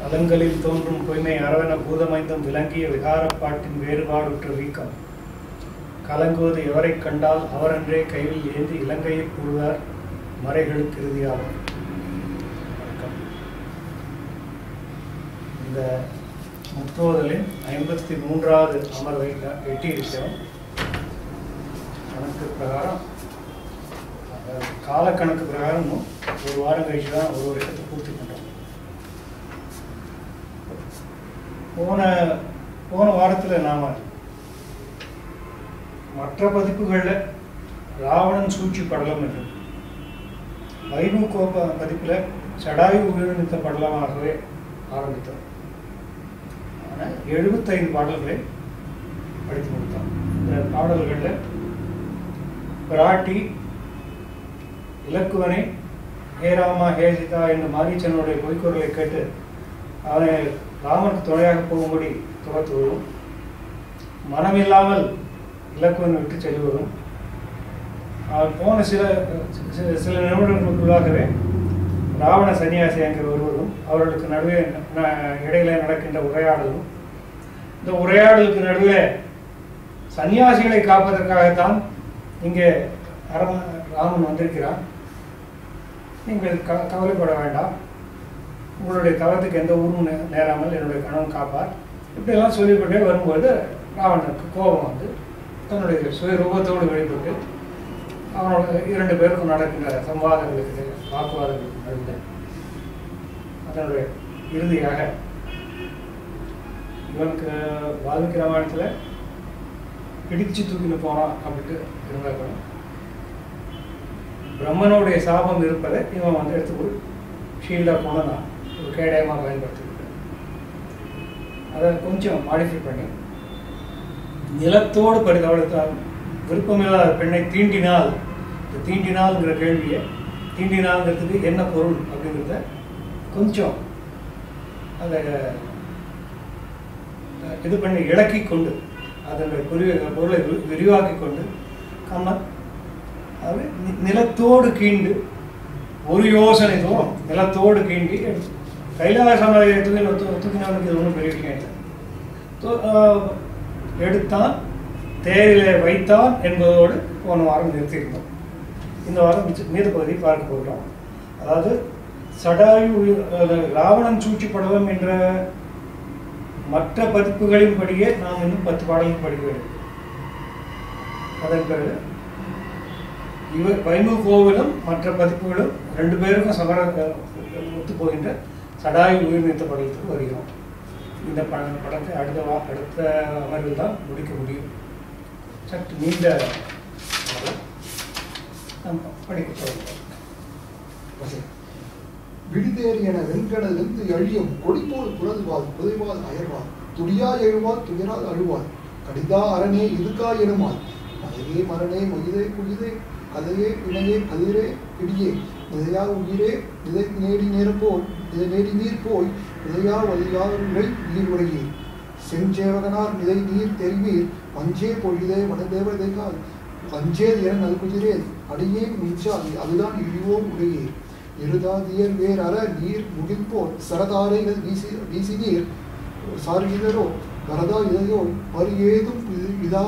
அலங்களில் தோன்றும் பொய்மை அரவண பூதமைந்தும் விளங்கிய விகாரப்பாட்டின் வேறுபாடுற்ற வீக்கம் கலங்குவது எவரைக் கண்டால் அவரன்றே கையில் ஏந்தி இலங்கையை கூறுவார் மறைகளுக்கு இறுதியாகும். இந்த 30 53வது அமர்வை எட்டியிருக்கிறோம். கணக்கு பிரகாரம் காலக்கணக்கு பிரகாரம் ஒரு வாரம் கழிச்சு தான் ஒரு வருஷத்தை பூர்த்தி பண்ணுறோம். போன வாரத்தில் நாம் மற்ற பதிப்புகளில் ராவணன் சூழ்ச்சி படலம் என்று வைமுகோப பதிப்பில் சடாயு உயிரிழந்த படலமாகவே ஆரம்பித்தோம். ஆனால் 75 பாடல்களை படித்து கொடுத்தோம். இந்த பாடல்களில் பிராட்டி இலக்குவனை ஹே ராமா ஹே சீதா என்ற மாரீச்சனுடைய பொய்க்குரலை கேட்டு அவனை ராமனுக்கு துணையாக போகும்படி துரத்துவதும், மனமில்லாமல் இலக்குவன் விட்டு செல்வதும், அவன் போன சில நிமிடங்களுக்குள்ளாகவே ராவண சன்னியாசி அங்கே வருவதும், அவர்களுக்கு நடுவே இடையில நடக்கின்ற உரையாடலும், இந்த உரையாடலுக்கு நடுவே சன்னியாசிகளை காப்பதற்காகத்தான் இங்கே ராமன் வந்திருக்கிறான், நீங்கள் கவலைப்பட வேண்டாம், உங்களுடைய தவத்துக்கு எந்த ஊரும் நேராமல் என்னுடைய கணவன் காப்பார், இப்படியெல்லாம் சொல்லிக்கொண்டே வரும்போது ராவணனுக்கு கோபம் வந்து தன்னுடைய சுயரூபத்தோடு வெளிப்பட்டு அவனோட 2 பேருக்கும் நடக்கின்ற சம்வாதங்களுக்கு வாக்குவாதங்களுக்கு நடுவில் அதனுடைய இறுதியாக இவனுக்கு வால்மீகி ராமாயணத்தில் பிடிச்சு தூக்கிட்டு போனான் அப்படின்ட்டு இருந்தால் கூட பிரம்மனுடைய சாபம் இருப்பதை இவன் வந்து எடுத்து ஷீல்டாக கொண்டான், ஒரு கேடயமாக பயன்படுத்திக்கிட்டு அதை கொஞ்சம் மாடிஃபை பண்ணி நிலத்தோடு அவளுக்கு விருப்பமில்லாத பெண்ணை தீண்டினால், இந்த தீண்டினால்ங்கிற கேள்வியை தீண்டினால்ங்கிறதுக்கு என்ன பொருள் அப்படிங்கிறத கொஞ்சம் அதை இது பண்ணி இலக்கி கொண்டு அதனுடைய பொருளை விரிவாக்கி கொண்டு கண்ணன் அது நிலத்தோடு கீண்டு ஒரு யோசனை தூரம் நிலத்தோடு கீண்டி கைலாசமலையை தூக்கினவனுக்கு இது ஒன்றும் பெரிய விஷயம் இல்லை, எடுத்தான் தேரிலே வைத்தான் என்பதோடு போன வாரம் நிறுத்தியிருந்தோம். இந்த வாரம் மீது பகுதி பார்க்க போகிறோம். அதாவது சடாயு ராவணன் சூழ்ச்சி படலம் என்ற மற்ற பதிப்புகளின் படியே நாம் இன்னும் 10 பாடல்கள் படிக்க வேண்டும். அதன் பிறகு வைமுகோவிலும் மற்ற பதிப்புகளும் 2 பேருக்கும் ஒத்து போகின்ற சடாயு உயிர் நீத்த படலத்துக்கு வருகிறோம். இந்த படத்தை அடுத்த அமர்வில் தான் முடிக்க முடியும். சற்று நீண்ட படிக்க தொடங்குவோம். விடுதேறி என வெண்கடலிருந்து அழியும் கொடிப்போல் புலதுவாள் புதைவாள் அயர்வாள் துடியா எழுவாள் துயரால் அழுவாள் கடிதா அரணே இதுக்கா எழுமாள் மலையே மரணே மொய்தே குயிதே கதையே இணையே கதிரே பிடியே இதையா உயிரே இதை நேடி நேரப்போல் இதை நேடி நீர் போய் இதையா வலியாருளை நீர் உரையே செஞ்சேவகனார் நிதை நீர் தெரிவீர் வஞ்சே பொழிதே வனதேவதைகால் வஞ்சே என நல்குதிரே அடியே மிஞ்சாது அதுதான் இழிவோ உடையே இருதாதியர் வேர் அற நீர் முகில்போல் சரதாரைகள் வீசி நீர் சார்கிதரோ வரதா இதையோ மறுஏதும் இதா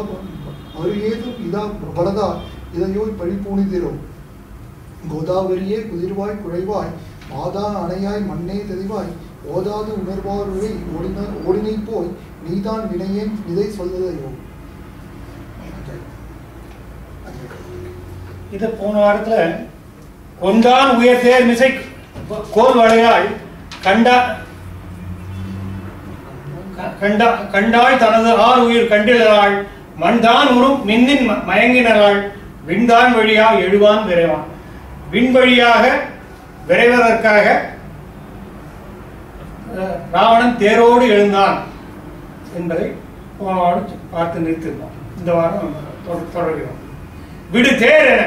வரதா இதையோ பழிப்பூணிதிரோ கோதாவரியே குதிர்வாய் குழைவாய் மாதா அணையாய் மண்ணே தெளிவாய் ஓதாது உணர்வாருரை ஓடினை போய் நீதான் வினையேன் இதை சொல்வதையோ. இதை போன வாரத்தில் கொண்டான் உயர்த்தேர் மிசை கோல் வளையாள் கண்டாள் தனது ஆறு உயிர் கண்டிழாள் மண்தான் உறும் மின்னின் மயங்கினாள் விண்தான் வழியா எழுவான் விரைவான். விண்வழியாக விரைவதற்காக ராவணன் தேரோடு எழுந்தான் என்பதை போன வாரம் பார்த்து நிறுத்திருந்தோம். இந்த வாரம் தொடர்கிறோம். விடு தேர் என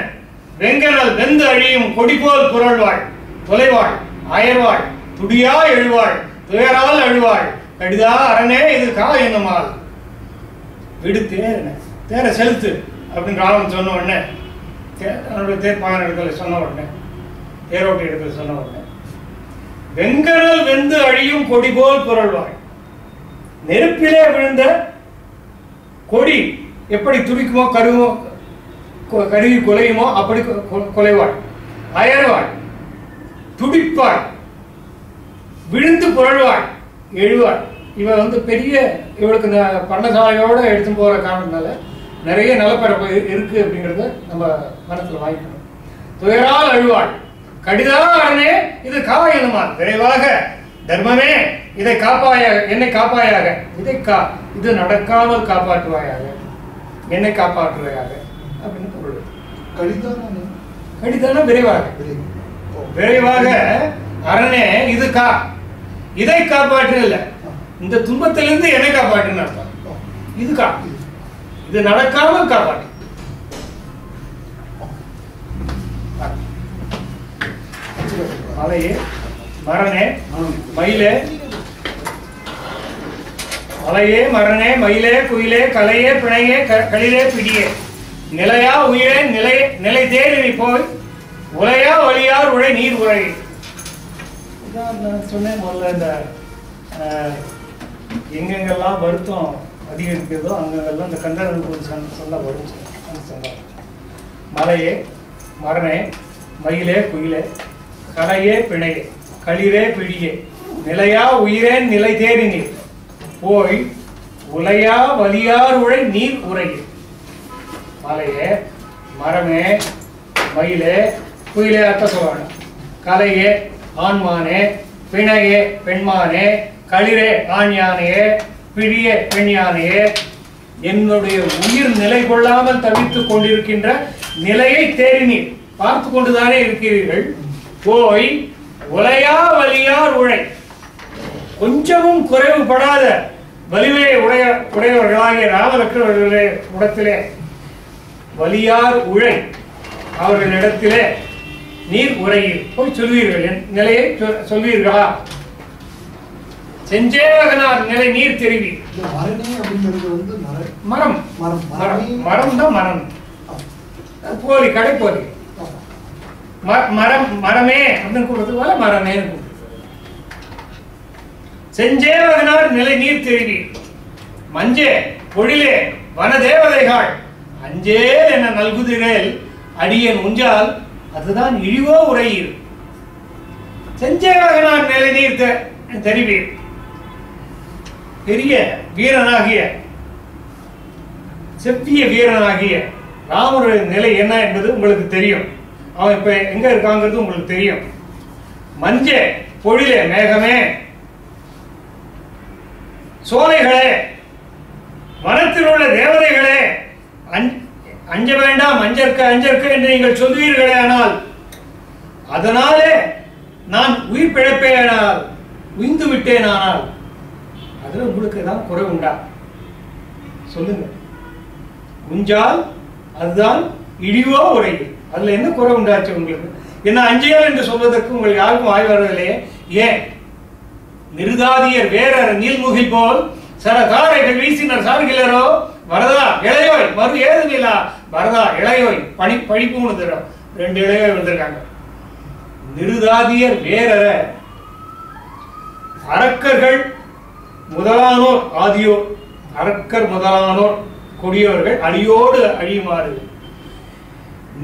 வெங்கடல் வெந்து அழியும் கொடிபோல் புரள்வாள் தொலைவாள் அயர்வாள் துடியா எழுவாள் துயரால் அழுவாள் கடிதா அரணே இது கா என்னமாள். விடு தேர் என தேரை செலுத்து அப்படின்னு ராவணன் சொன்ன உடனே தன்னுடைய தேர்ப்பான இடத்துல சொன்ன உடனே தேரோட்டி இடத்துல சொன்ன உடனே வெங்கடல் வெந்து அழியும் கொடி போல் புரள்வாய். நெருப்பிலே விழுந்த கொடி எப்படி துடிக்குமோ கருவோ கருவி கொலையுமோ அப்படி கொலைவாள், அயர்வாள், துடிப்பாள், விழுந்து புரள்வாள், எழுவாள். இவ பெரிய இவளுக்கு பண்டசாலையோட எடுத்து போற காரணத்தினால நிறைய நிலப்பரப்பு இருக்கு அப்படிங்கறத நம்ம மனத்துல வாங்கிக்கணும். துயரால் அழுவாள், கடிதா அரணே இது காவாயனுமா, விரைவாக தர்மமே இதை காப்பாயாக, என்னை காப்பாயாக, இது நடக்காமல் காப்பாற்றுவாயாக, என்னை காப்பாற்றுவாயாக அப்படின்னு பொருள். கடிதான விரைவாக, விரைவாக அரணே இது இதை காப்பாற்று இல்ல, இந்த துன்பத்திலிருந்து என்னை காப்பாற்றுன்னு அர்த்தம். இது நடக்காமல் காப்பாற்று. மலையே மரணே மயிலே, மலையே மரணே மயிலே குயிலே கலையே பிணையே களிலே பிடியே, நிலையா உயிரே நிலை தேடி நீ போய், உலையா வழியார் உழை நீர் உரை. சொன்னேன் முதல்ல, இந்த எங்கெங்கெல்லாம் வருத்தம் அதிகரிக்கிறதோ அங்கெல்லாம் இந்த கந்தன் சொல்ல வரும். மலையே மரணே மயிலே குயிலே கலையே பிணையே களிரே பிடியே, நிலையா உயிரே நிலை தேடி நீர் போய், உலையா வலியார் உழை நீர் உரையே. மலையே மரமே மயிலே குயிலே அர்த்த சொல்லணும். கலையே ஆண்மானே பிணையே பெண்மானே களிரே ஆண் யானையே பிடியே பெண் யானையே, என்னுடைய உயிர் நிலை கொள்ளாமல் தவித்துக் கொண்டிருக்கின்ற நிலையை தேடி நீர் பார்த்து கொண்டுதானே இருக்கிறீர்கள். போய் உலையா வலியார் உழை, கொஞ்சமும் குறைவுபடாத வலிமை உடையவர்களாகிய ராமலட்சுமணர்களே உடத்திலே வலியார் உழை அவர்களிடத்திலே நீர் உரையில் போய் சொல்வீர்கள், என் நிலையை சொல்வீர்களா? செஞ்சேவகனார் நிலை நீர் தெரிவி. மரம் மரம் தான் மரம், போலி கடை போலி மரம் மரமே அப்படின்னு கூப்பிடுறது மரமே. செஞ்சேவகனார் நிலை நீர் தெரிவி, மஞ்சே பொழிலே வன தேவதைகள் அஞ்சே என நல்குதிரேல் அடியன் உஞ்சால், அதுதான் இழிவோ உரையில். செஞ்சேவகனார் நிலை நீர் தெரிவீர். பெரிய வீரனாகிய செப்பிய வீரனாகிய ராமருடைய நிலை என்ன என்பது உங்களுக்கு தெரியும். அவன் இப்ப எங்க இருக்காங்கிறது உங்களுக்கு தெரியும். மஞ்சே பொழிலே மேகமே சோலைகளே வனத்தில் உள்ள தேவதைகளே அஞ்ச வேண்டாம் அஞ்சற்க என்று நீங்கள் சொல்வீர்களே, ஆனால் அதனாலே நான் உயிர் பிழைப்பேனால் உயிர்ந்து விட்டேன், ஆனால் அதுல உங்களுக்கு தான் குறை உண்டா சொல்லுங்க. உஞ்சால் அதுதான் இழிவோ உரையில், அதுல என்ன குறை உண்டாச்சு உங்களுக்கு? என்ன அஞ்சியல் என்று சொல்வதற்கு உங்களுக்கு யாருக்கும் வாய் வரவில்லையே. ஏன்? நிருதாதியர் வேறற நீள்முகில் போல் சரதாரைகள் வீசினர் சார்கிலரோ, வரதா இளையோய் மறு ஏதுமில்லா வரதா இளையோய் பழிப்பூணு தரும். 2 இளையோய் வந்திருக்காங்க. நிருதாதியர் வேறற அரக்கர்கள் முதலானோர் ஆதியோர், அரக்கர் முதலானோர் கொடியவர்கள் அடியோடு அழியுமாறு,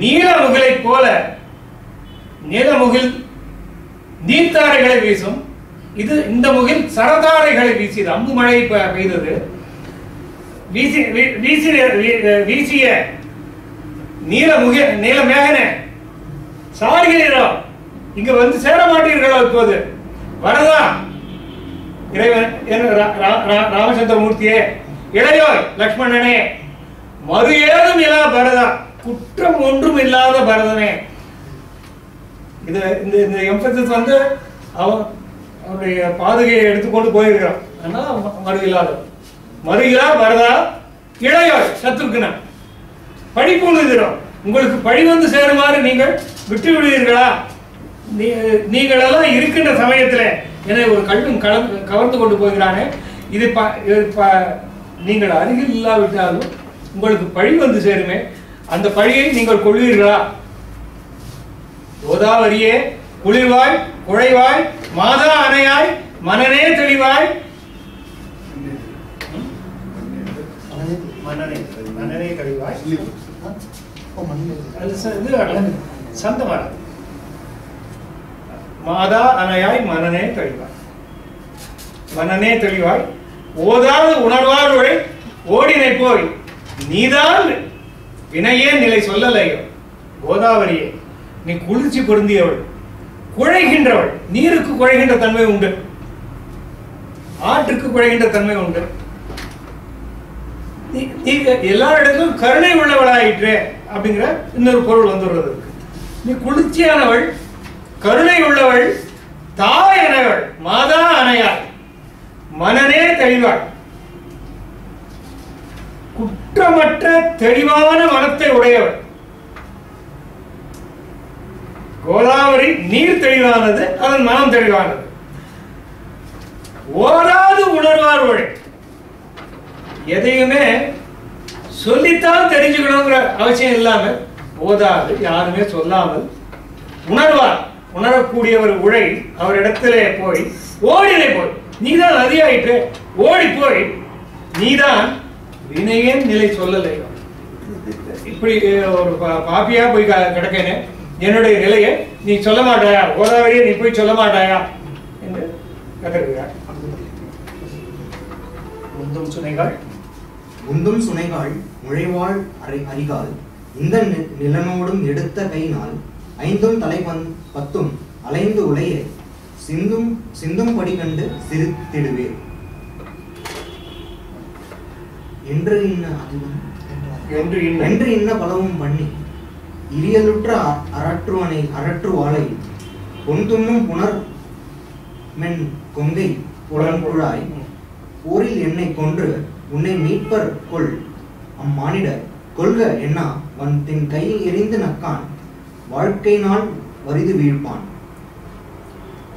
நீலமுகிலை போல நீலமுகில் நீர்த்தாரைகளை வீசும். இது இந்த முகில் சரதாரைகளை வீசியது, அம்பு மழை பெய்தது. வீசிய நீலமேகனே சார்கிறீரோ, இங்க வந்து சேர மாட்டீர்களோ இப்போது. வரதா இறைவன் ராமச்சந்திரமூர்த்தியே, இளையோய் லக்ஷ்மணனே, மறு ஏதும் இல்லா பரதா, குற்றம் ஒன்றும் இல்லாத பரதனே. இது இந்த எம்பசிஸ் அவனுடைய பாதுகையை எடுத்துக்கொண்டு போயிருக்கிறான். அதனால மறு இல்லாத மறுகிறா பரதா இளையோய் சத்ருக்னன் பழிப்புணுகிறோம். உங்களுக்கு பழி வந்து சேருமாறு நீங்கள் விட்டு விடுவீர்களா? நீங்கள் எல்லாம் இருக்கின்ற சமயத்தில் என்னை ஒரு கல்லும் கவர்ந்து கொண்டு போகிறானே, இது நீங்கள் அருகில் இல்லாவிட்டாலும் உங்களுக்கு பழி வந்து சேருமே, அந்த பழியை நீங்கள் கொள்வீர்களா? கோதாவரியே குளிர்வாய் குழைவாய் மாதா அணையாய் மனனே தெளிவாய் மனனே தெளிவாய் சந்தமான மாதா அணையாய் மனனே தெளிவாய் மனனே தெளிவாய் ஓதாது உணர்வார் ஓடினை போய் நீதான் வினையே நிலை சொல்லலையோ கோதாவரியே நீ குளிர்ச்சி பொருந்தியவள் குழைகின்றவள் நீருக்கு குழைகின்ற தன்மை உண்டு ஆற்றுக்கு குழைகின்ற தன்மை உண்டு நீ எல்லா இடத்திலும் கருணை உள்ளவளாயிற்றே அப்படிங்கிற இன்னொரு பொருள் வந்துடுறது நீ குளிர்ச்சியானவள் கருணை உள்ளவள் தாயனவள் மாதா அணையாள் மனனே தெளிவாள் குற்றமற்ற தெளிவான மனத்தை உடையவள் கோதாவரி நீர் தெளிவானது அதன் மனம் தெளிவானது ஓராது உணர்வார் வழி எதையுமே சொல்லித்தான் தெரிஞ்சுக்கணுங்கிற அவசியம் இல்லாம ஓதாது யாருமே சொல்லாமல் உணர்வார் உணரக்கூடியவர் உழை அவரிடத்திலே போய் ஓடினை போய் நீதான் நதியாயிட்டு ஓடி போய் நீதான் வினையன் நிலை சொல்லலை இப்படி ஒரு பாப்பியா போய் கிடக்கேனே என்னுடைய நிலையை நீ சொல்ல மாட்டாயா கோதாவரியை நீ போய் சொல்ல மாட்டாயா என்று கதறுகிறார் உந்தும் சுனைகாள் முழைவாள் அரிகால் இந்த நிலனோடும் எடுத்த கைனால் ஐந்தும் தலை பத்தும் அலைந்து உலைய சிந்தும் படி கண்டு சிரித்திடுவே என்று இன்ன பலவும் பண்ணி இரியலுற்ற அரற்றுவாளை பொன்துண்ணும் புனர் மென் கொங்கை புலன்புழாய் போரில் என்னை கொன்று உன்னை மீட்பர் கொள் அம்மானிடர் கொள்க என்னா வன் தின் கையில் எரிந்து நக்கான் வாழ்க்கை நாள் வரிது வீழ்ப்பான்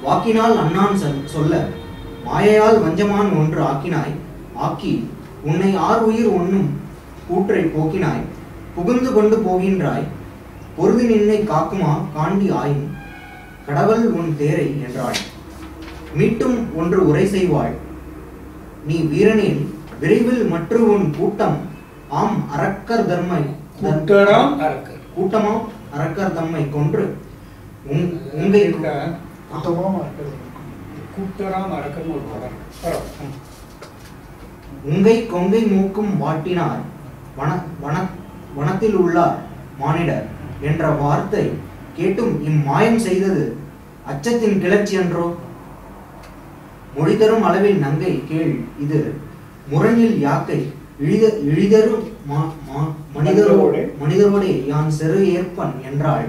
வாக்கினால் அண்ணான் சொல்ல மாயையால் வஞ்சமான் ஒன்று ஆக்கி உன்னை ஆர் உயிர் ஒன்னும் கூற்றை போக்கினாய் புகுந்து கொண்டு போகின்றாய் பொருது நின்னை காக்குமா காண்டி ஆயும் கடவுள் உன் தேரை என்றாள் மீட்டும் ஒன்று உரை செய்வாள் நீ வீரனில் விரைவில் மற்ற உன் கூட்டம் ஆம் அரக்கர் தர்மை கூட்டமாம் அரக்கர் தம்மை கொன்று உங்கை கொங்கை மூக்கும் வாட்டினார் வனத்தில் உள்ளார் மானிடர் என்ற வார்த்தை கேட்டும் இம்மாயம் செய்தது அச்சத்தின் கிளர்ச்சி என்றோ மொழிதரும் அளவில் நங்கை கேள் இது முரணில் யாக்கை இழிதரும் மனிதரோடே யான் செரு ஏற்பன் என்றாள்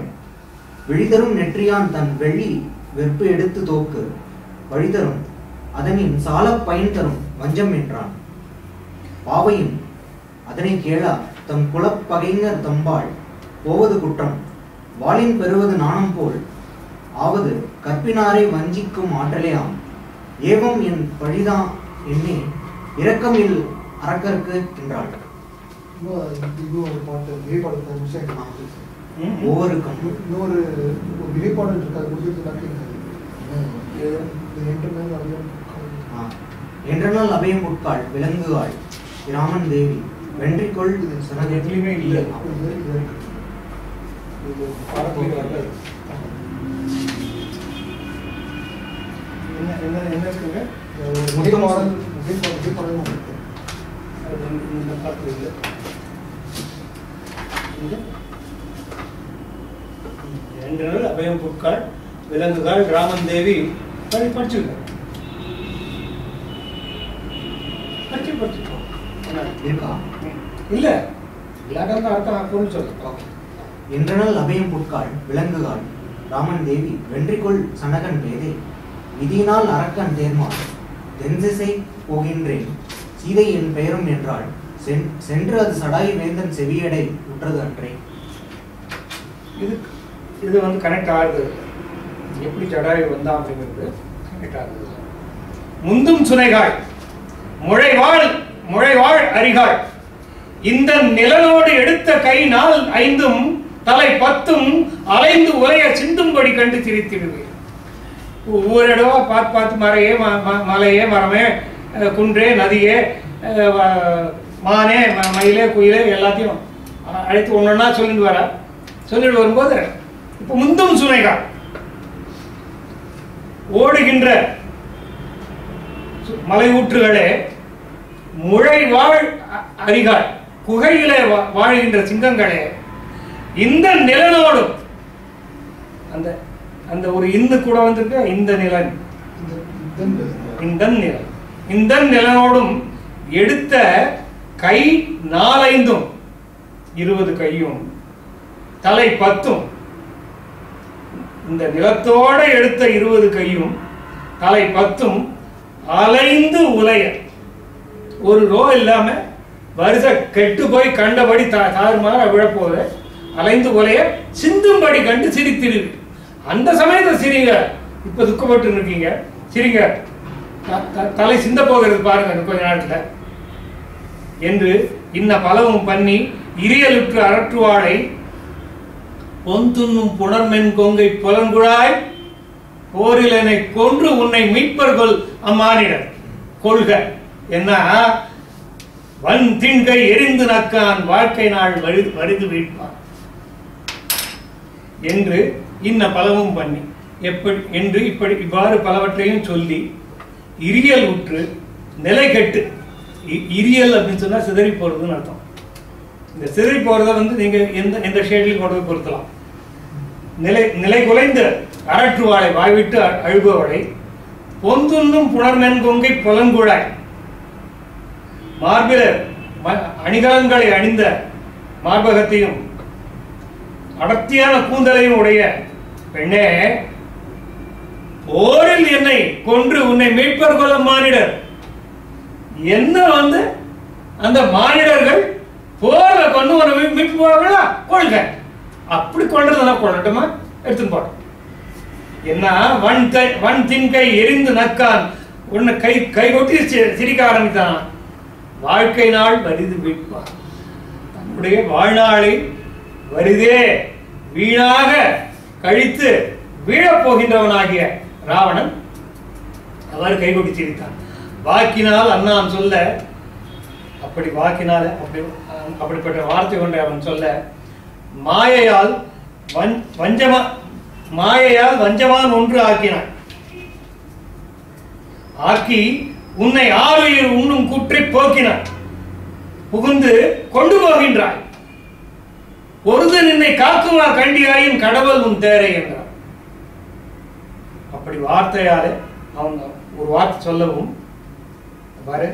விழிதரும் நெற்றியான் தன் வெள்ளி வெறுப்பு எடுத்து தோக்கு வழிதரும் அதனின் சால பயன் தரும் வஞ்சம் என்றான் பாவையும் அதனை கேளா தம் குலப்பகைஞர் தம்பாள் போவது குற்றம் வாளின் பெறுவது நாணம் போல் ஆவது கற்பினாரை வஞ்சிக்கும் ஆற்றலையாம் ஏவம் என் பழிதான் என்னே இரக்கம் இல் அரக்கருக்கு என்றாள். ஒவ்வொரு இன்னொரு விளைப்பாடல் இருக்காது என்றனால் அபயம் உட்காள் விலங்குகாள் ராமன் தேவி வென்றிக்கொள் எதுலையுமே இல்லை. என்ன இருக்குங்க என்றால் அபயம் புட்காள் விலங்குகள் ராமன் தேவி படிச்சுங்க இல்ல அர்த்தம் சொல்ல என்றனால் அபயம் புட்காள் விலங்குகாள் ராமன் தேவி வென்றிக்கொள் சனகன் பேதை விதியினால் அரக்கன் தேர்மாள் தென்திசை போகின்றேன் சீதை என் பெயரும் என்றாள் சென்று அது சடாயி வேந்தன் செவியடை உற்றது அன்றே. இது வந்து கனெக்ட் ஆகுது. எப்படி ஜடாயு வந்தா அப்படிங்கிறது கனெக்ட் ஆகுது. முந்தும் சுனைகாள் முழைவாள் அரிகாள் இந்த நிலனோடு எடுத்த கை நாள் ஐந்தும் தலை பத்தும் அலைந்து உரைய சிந்தும்படி கண்டு திரித்திடுவேன். ஒவ்வொரு இடமா பார்த்து பார்த்து மலையே மலையே மரமே குன்றே நதியே மானே மயிலே குயிலே எல்லாத்தையும் அழைத்து ஒன்றொன்னா சொல்லிட்டு வரும்போது இப்போ முந்தும் சுனைகால் ஓடுகின்ற மலை ஊற்றுகளே, முளை வாழ் அரிகால் குகையிலே வாழ்கின்ற சிங்கங்களே, இந்த நிலனோடும் அந்த அந்த ஒரு இந்து கூட வந்திருக்க இந்த நிலன் இந்த நிலனோடும் எடுத்த கை 4 20 கையும் தலை 10 இந்த நிலத்தோட எடுத்த 20 கையும் தலை 10 அலைந்து உலைய ஒரு ரோ இல்லாம வருஷ கெட்டு போய் கண்டபடி தாறுமாற விழப்போது அலைந்து உலைய சிந்தும்படி கண்டு சிரித்திடுது. அந்த சமயத்தில் சிரிங்க, இப்ப துக்கப்பட்டு இருக்கீங்க சிரிங்க, தலை சிந்த போகிறது பாருங்க கொஞ்ச நேரத்துல என்று இன்ன பலவும் பண்ணி இரியலுற்று அரற்றுவாளை பொந்துண்ணும் புணர்மென் கொங்கை புலங்குழாய் போரிலனை கொன்று உன்னை மீட்பர்கள் அம்மானிடம் கொள்க என்ன வன் திண்கை எரிந்து நக்கான் வாழ்க்கை நாள் வரிது வீழ்ப்பான் என்று இன்ன பலவும் பண்ணி எப்படி என்று இவ்வாறு பலவற்றையும் சொல்லி இரியல் உற்று நிலை கெட்டு, இரியல் அப்படின்னு சொன்னா சிதறி போறதுன்னு அர்த்தம். இந்த சிதறி போறதை நீங்க எந்த ஷேட்லையும் கொண்டு போய் பொருத்தலாம். நிலை குலைந்த அரற்றுவாளை வாய்விட்டு அழுபவளை பொந்துண்ணும் புணர்மென் கொங்கை புலங்குழாய் மார்பில அணிகலன்களை அணிந்த மார்பகத்தையும் அடர்த்தியான கூந்தலையும் உடைய பெண்ணே, போரில் என்னை கொன்று உன்னை மீட்பர் கொள்ள மானிடர் என்ன அந்த மானிடர்கள் போர்ல கொண்டு உன்னை மீட்பு போறாங்களா கொள்க, அப்படி கொள்றதெல்லாம் கொள்ளட்டுமா எடுத்துன்னு போட்டோம். என்ன வன் தின்கை எரிந்து நக்கான் உன்னை கை கொட்டி சிரிக்க ஆரம்பித்தான். வாழ்க்கை நாள் வரிது வீழ்ப்பான், தன்னுடைய வாழ்நாளை வரிதே வீணாக கழித்து வீழப் போகின்றவனாகிய ராவணன் அவர் கைகொட்டி சிரித்தான். வாக்கினால் அண்ணான் சொல்ல, அப்படி வாக்கினால அப்படிப்பட்ட வார்த்தை கொண்டை அவன் சொல்ல, மாயையால் வஞ்சமான் ஒன்று ஆக்கினான். ஆக்கி உன்னை ஆறுயிர் உண்ணும் குற்றி போக்கினான், புகுந்து கொண்டு போகின்றாய். பொருது நின்னை காக்குமா கண்டியாயின் கடவுள் உன் தேரை என்றார். அப்படி வார்த்தையாலே அவன் ஒரு வார்த்தை சொல்லவும் பாரு,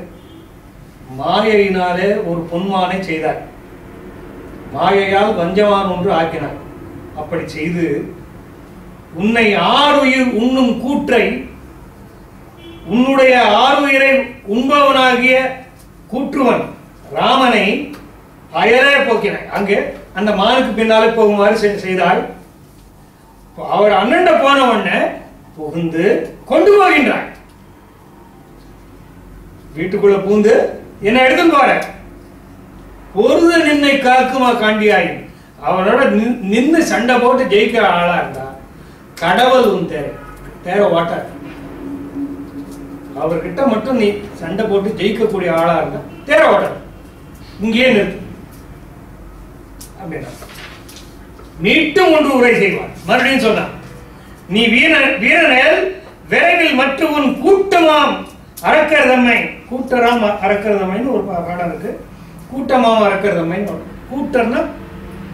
மாயையினாலே ஒரு பொன்மானை செய்தார், மாயையால் வஞ்சமான் ஒன்று ஆக்கினார். அப்படி செய்து உன்னை ஆறுயிர் உண்ணும் கூற்றை, உன்னுடைய ஆறுயிரை உண்பவனாகிய கூற்றுவன் ராமனை அயலே போக்கினாய். அங்கே அந்த மானுக்கு பின்னாலே போகுமாறு செய்தாள். அவர் அண்ணண்ட போன உடனே புகுந்து கொண்டு போகின்றார். வீட்டுக்குள்ள பூந்து என்ன எடுத்துன்னு போற, பொருது நின்னை காக்குமா காண்டியாயின், அவனோட நின்று சண்டை போட்டு ஜெயிக்கிற ஆளா இருந்தா கடவுள் உன் தேர ஓட்டார். அவர்கிட்ட மட்டும் நீ சண்டை போட்டு ஜெயிக்கக்கூடிய ஆளா இருந்தா தேர ஓட்டார், இங்கேயே நிறுத்து அப்படின்னா மீட்டும் ஒன்று உரை செய்வார். மறுபடியும் சொன்னான், நீ வீரனேல் விரைவில் மற்ற உன் கூட்டமாம் அறக்கிறதம்மை, கூட்டராம் அறக்கிறதம்மைன்னு ஒரு பாடம் இருக்கு. கூட்டமாம் அறக்கிறதம்மைன்னு, கூட்டர்னா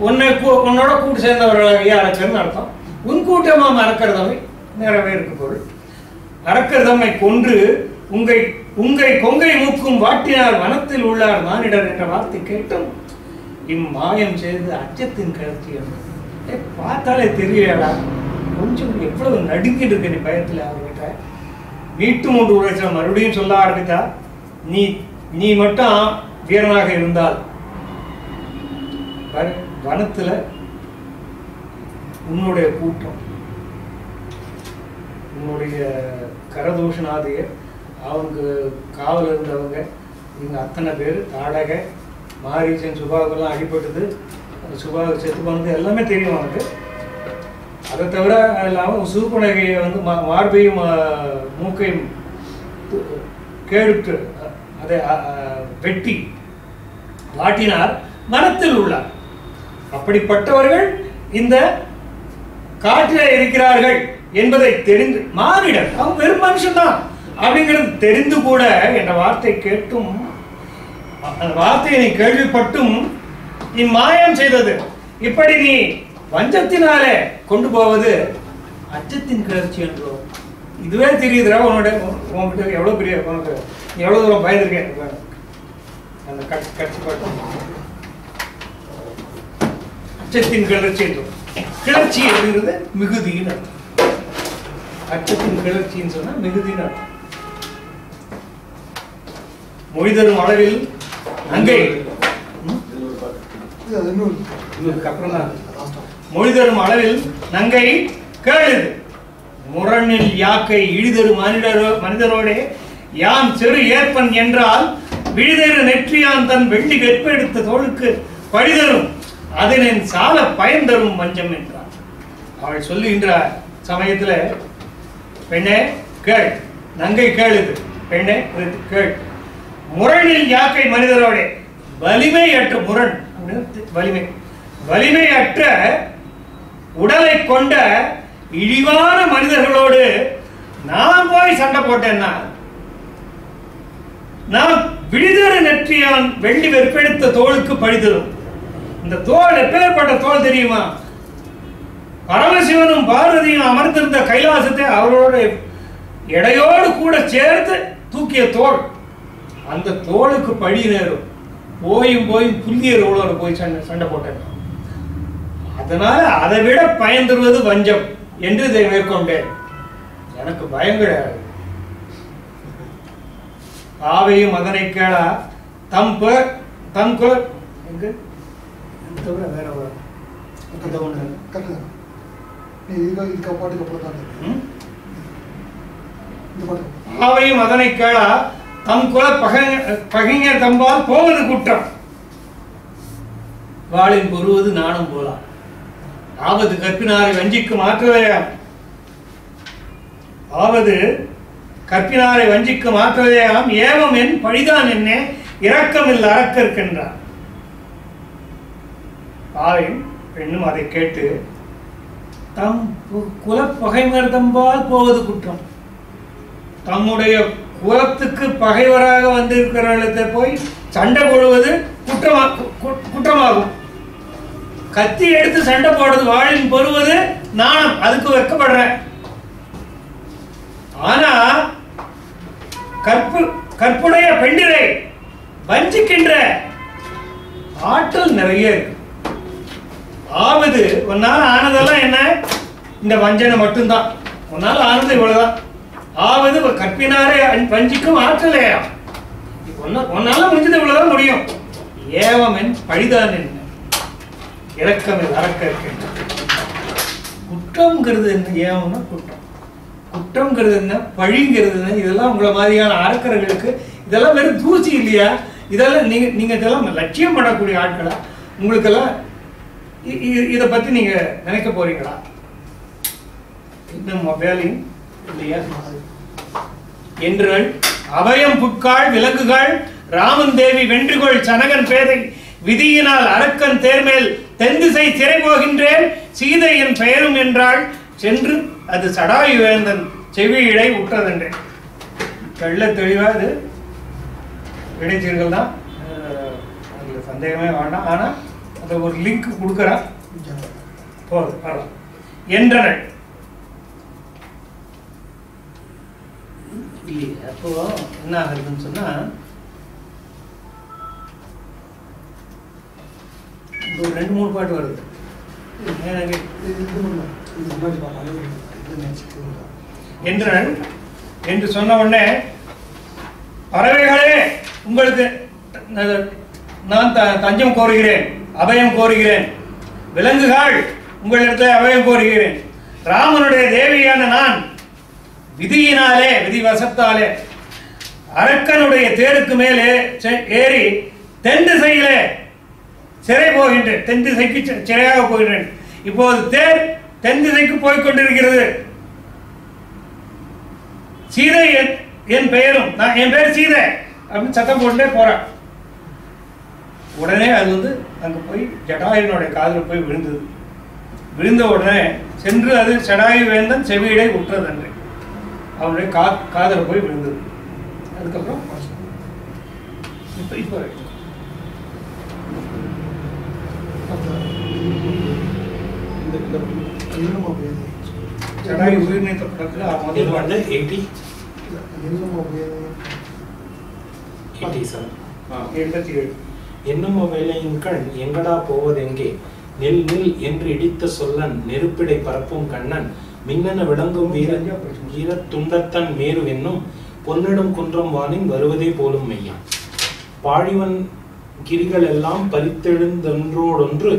உன்னோட கூட்டு சேர்ந்தவர்களாக அறக்கிறதுன்னு அர்த்தம். உன் கூட்டமாம் அறக்கிறதம்மை நேரவே இருக்கு பொருள். அறக்கிறதம்மை கொன்று உங்கை கொங்கை மூக்கும் வாட்டினார் வனத்தில் உள்ளார் மானிடர் என்ற வார்த்தை கேட்டும் இம்மாயம் செய்து அச்சத்தின் கருத்தியம். பார்த்தாலே தெரியலடா, கொஞ்சம் எவ்வளவு நடுங்கிட்டு இருக்கு நீ பயத்துல. அவர்கிட்ட மீட்டும் ஒன்று உரைச்ச மறுபடியும் சொல்ல ஆரம்பித்தா, நீ மட்டும் வீரனாக இருந்தால் வனத்துல உன்னுடைய கூட்டம், உன்னுடைய கரதூஷணாதியர், அவங்க காவல் இருந்தவங்க, இவங்க அத்தனை பேர் தாடக மாரீச்சன் சுபாவுக்கெல்லாம் அடிபட்டது, சுபாவுக்கு செத்து போனது எல்லாமே தெரியும் அவனுக்கு. அதை தவிர இல்லாமல் சூர்பனகையை வந்து மார்பையும் மூக்கையும் கேடுத்து அதை வெட்டி வாட்டினார், மரத்தில் உள்ளார். அப்படிப்பட்டவர்கள் இந்த காட்டில இருக்கிறார்கள் என்பதை தெரிந்து, மானிடர் அவங்க வெறும் மனுஷன் தான் அப்படிங்கிறது தெரிந்து கூட என்ற வார்த்தை கேட்டும் அந்த வார்த்தையை கேள்விப்பட்டும் நீ மாயம் செய்தது, இப்படி நீ வஞ்சத்தினாலே கொண்டு போவது அச்சத்தின் கிளர்ச்சி என்றோ. இதுவே தெரியுதுரா உன்கிட்ட எவ்வளவு பெரிய, உனக்கு எவ்வளவு தூரம் பயந்துருக்கேன் அந்த கட்சிப்பாட்டு. அச்சத்தின் கிளர்ச்சி என்றோ, கிளர்ச்சி அப்படிங்கிறது மிகுதின்னு அர்த்தம். அச்சத்தின் கிளர்ச்சின்னு சொன்னா மிகுதின்னு அர்த்தம். மொழி தரும் அளவில் அங்கே மொழி தரும் அளவில் நங்கை கேளுது, முரணில் யாக்கை இழிதரு மனிதரோடே யாம் சிறு ஏற்பன் என்றால் விழிதரு நெற்றியான் தன் வெள்ளி வெற்பெடுத்த தோளுக்கு பழிதரும் அதனின் சால பயன் தரும் வஞ்சம் என்றார். அவள் சொல்லுகின்றார் சமயத்துல, பெண்ணே கேள், நங்கை கேளுது, பெண்ணே கேள், முரணில் யாக்கை மனிதரோட வலிமை அற்ற முரண் வலிமை வலிமை அற்ற உடலை கொண்ட இழிவான மனிதர்களோடு நான் போய் சண்டை போட்டேன்னா, நான் விழிதரு நெற்றியான் வெள்ளி வெற்பெடுத்த தோளுக்கு பழிதரும். இந்த தோல் எப்பேற்பட்ட தோல் தெரியுமா? பரமசிவனும் பார்வதியும் அமர்ந்திருந்த கைலாசத்தை அவரோட எடையோடு கூட சேர்த்து தூக்கிய தோல். அந்த தோளுக்கு பழி நேரும். போயும் புல்லியர் உழவர் போய் சண்டை போட்டேன். அதனால அதை விட பயன் தருவது வஞ்சம் என்று இதை மேற்கொண்டேன். எனக்கு பயம் கிடையாது. ஆவையும் அதனை கேளா தம் குல எங்க வேற ஆவையும் அதனை கேளா தம் குல பகைஞர் தம்பால் போவது குற்றம், வாளின் பொறுவது நாணம் போலாம், ஆவது கற்பினாரை வஞ்சிக்கும் ஆற்றலையாம், ஆவது கற்பினாரை வஞ்சிக்கும் ஆற்றலையாம், ஏவம் என் பழிதான் என்ன இரக்கமில்ல அறக்கற்கின்றார். ஆவையும் பெண்ணும் அதை கேட்டு தம் குல பகைஞர் தம்பால் போவது குற்றம், தம்முடைய குலத்துக்கு பகைவராக வந்திருக்கிறவர்களை போய் சண்டை போடுவது குற்றமாகும். கத்தி எடுத்து சண்டை போடுறது, வாழின் பொறுவது நாணம், அதுக்கு வெட்கப்படுற. ஆனா கற்புடைய பெண்டிரை வஞ்சிக்கின்ற ஆற்றல் நிறைய இருக்கு. ஆவது ஒன்னால ஆனதெல்லாம் என்ன? இந்த வஞ்சனை மட்டும்தான். ஒன்னால ஆனது இவ்வளவுதான். ஆவது கற்பினாரே வஞ்சிக்கும் ஆற்றலையா, ஒன்னால முடிஞ்சது இவ்வளவுதான் முடியும். ஏவமென் பழிதான் என்ன இரக்கமில் அறக்க இருக்கின்ற. குற்றம்ங்கிறது என்ன? ஏவம்னா குற்றம். குற்றம்ங்கிறது என்ன? பழிங்கிறது என்ன? இதெல்லாம் உங்களை மாதிரியான அறக்கர்களுக்கு இதெல்லாம் வெறும் தூசி இல்லையா? இதெல்லாம் நீங்க இதெல்லாம் லட்சியம் பண்ணக்கூடிய ஆட்களா? உங்களுக்கெல்லாம் இதை பத்தி நீங்க நினைக்க போறீங்களா? இன்னும் வேலையும் இல்லையா என்றால் அபயம் புட்காள் விலங்குகள் ராமன் தேவி வென்றுகொள் சனகன் பேதை விதியினால் அரக்கன் தேர்மேல் தென்திசை சிறை போகின்றேன் சீதை என் பெயரும் என்றாள் சென்று அது சடாயு வேந்தன் செவியிழை உற்றதென்றேன். தெள்ள தெளிவா இது இடைச்சீர்கள் தான், அதுல சந்தேகமே வேண்டாம். ஆனா அந்த ஒரு லிங்க் கொடுக்கறா போதும் என்றனள் இல்லையே. அப்போ என்ன ஆகுதுன்னு சொன்னா, ஒரு 2-3 பாட்டு வருது. என்றனள் என்று சொன்ன உடனே, பறவைகளே உங்களுக்கு நான் தஞ்சம் கோருகிறேன், அபயம் கோருகிறேன். விலங்குகள் உங்களிடத்தில் அபயம் கோருகிறேன். ராமனுடைய தேவியான நான் விதியினாலே விதிவசத்தாலே அரக்கனுடைய தேருக்கு மேலே ஏறி தென் திசையிலே சிறை போகின்றேன், தென் திசைக்கு சிறையாக போகின்றேன். இப்போது தேர் தென் திசைக்கு போய் கொண்டிருக்கிறது. சீதை என் பெயரும், என் பேர் சீதை அப்படின்னு சத்தம் போட்டுட்டே போறான். உடனே அது அங்க போய் ஜடாயுனுடைய காதில் போய் விழுந்தது. விழுந்த உடனே சென்று அது சடாயு வேந்தன் செவியிடை உற்றதன்று அவனுடைய காதில் போய் விழுந்தது. அதுக்கப்புறம் இப்ப சடாயு உயிர் நீத்த படத்துல என்னும் வேலையின் கண் எங்கடா போவதெங்கே நெல் நெல் என்று இடித்த சொல்லன் நெருப்பிடை பரப்பும் கண்ணன் மின்னன விளங்கும் வீர துண்டத்தன் மேரு என்னும் பொன்னிடும் குன்றம் வானின் வருவதே போலும் மெய்யான் பாழிவன் கிரிகள் எல்லாம் பறித்தெழுந்தொன்றோடொன்று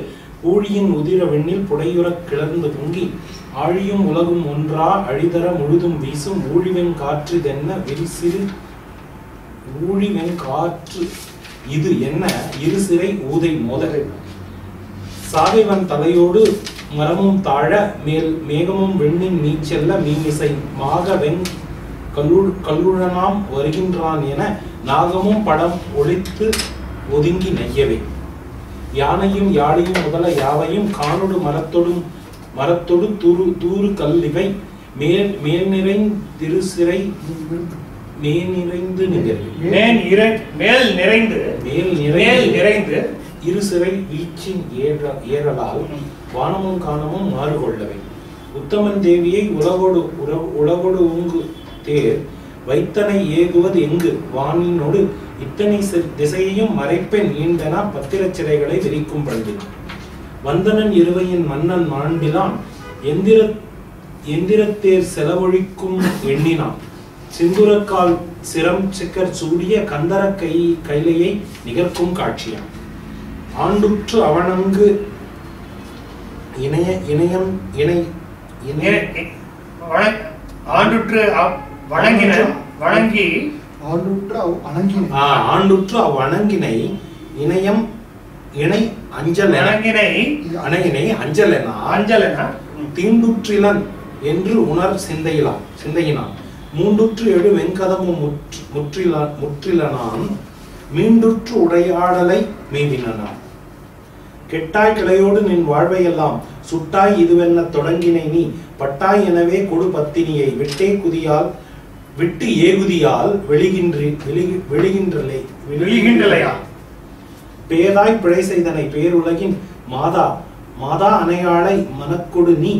ஊழியின் உதிர வெண்ணில் புடையுறக் கிளர்ந்து பொங்கி ஆழியும் உலகும் ஒன்றா அழிதர முழுதும் வீசும் ஊழிவெண் காற்று தென்ன விரிசிறு ஊழிவெண் காற்று இது என்ன இரு சிறை ஊதை மோதல் சாகைவன் தலையோடு மரமும் தாழ மேல் மேகமும் வெண்ணின் நீச்செல்ல மீமிசை மாகவெங் கல்லுழனாம் வருகின்றான் என நாகமும் படம் ஒளித்து ஒதுங்கி நெய்யவே யானையும் யாழையும் முதல யாவையும் காணொடு மரத்தொடு தூறு கல்லிவை மேல் நிறைந்திருசிறை மேல் நிறைந்து இரு சிறை வீச்சின் ஏறலால் வானமும் காணமும் மாறு கொள்ளவை உத்தமன் தேவியை உலகோடு ஊங்கு தேர் வைத்தனை ஏகுவது எங்கு வானினோடு இத்தனை திசையையும் மறைப்பெண் ஈண்டனா பத்திரச் சிறைகளை விரிக்கும் பண்பின் வந்தனன் இருவையின் மன்னன் மாண்டிலான் எந்திரத்தேர் செலவொழிக்கும் எண்ணினான் சிந்துரக்கால் சிரம் சிக்கர் சூடிய கந்தர கைலையை நிகழ்க்கும் காட்சியான் ஆண்டுற்று அவனங்கு ஆண்டுற்று அவ்வணங்கினை இணையம் இணை அஞ்சல் அஞ்சலென தீண்டுற்றிலன் என்று உணர் சிந்தையினான் மூண்டுற்று எழு வெண்கதமும் முற்றிலனான் மீண்டுற்று உடையாடலை மேவினான் கெட்டாய் கிளையோடு நின் வாழ்வையெல்லாம் சுட்டாய் இதுவென்ன தொடங்கினை நீ பட்டாய் எனவே கொடு பத்தினியை விட்டு ஏகுதியால் வெளிகின்றலையா பேதாய் பிழை செய்தனை பேருலகின் மாதா அணையாளை மனக்கொடு நீ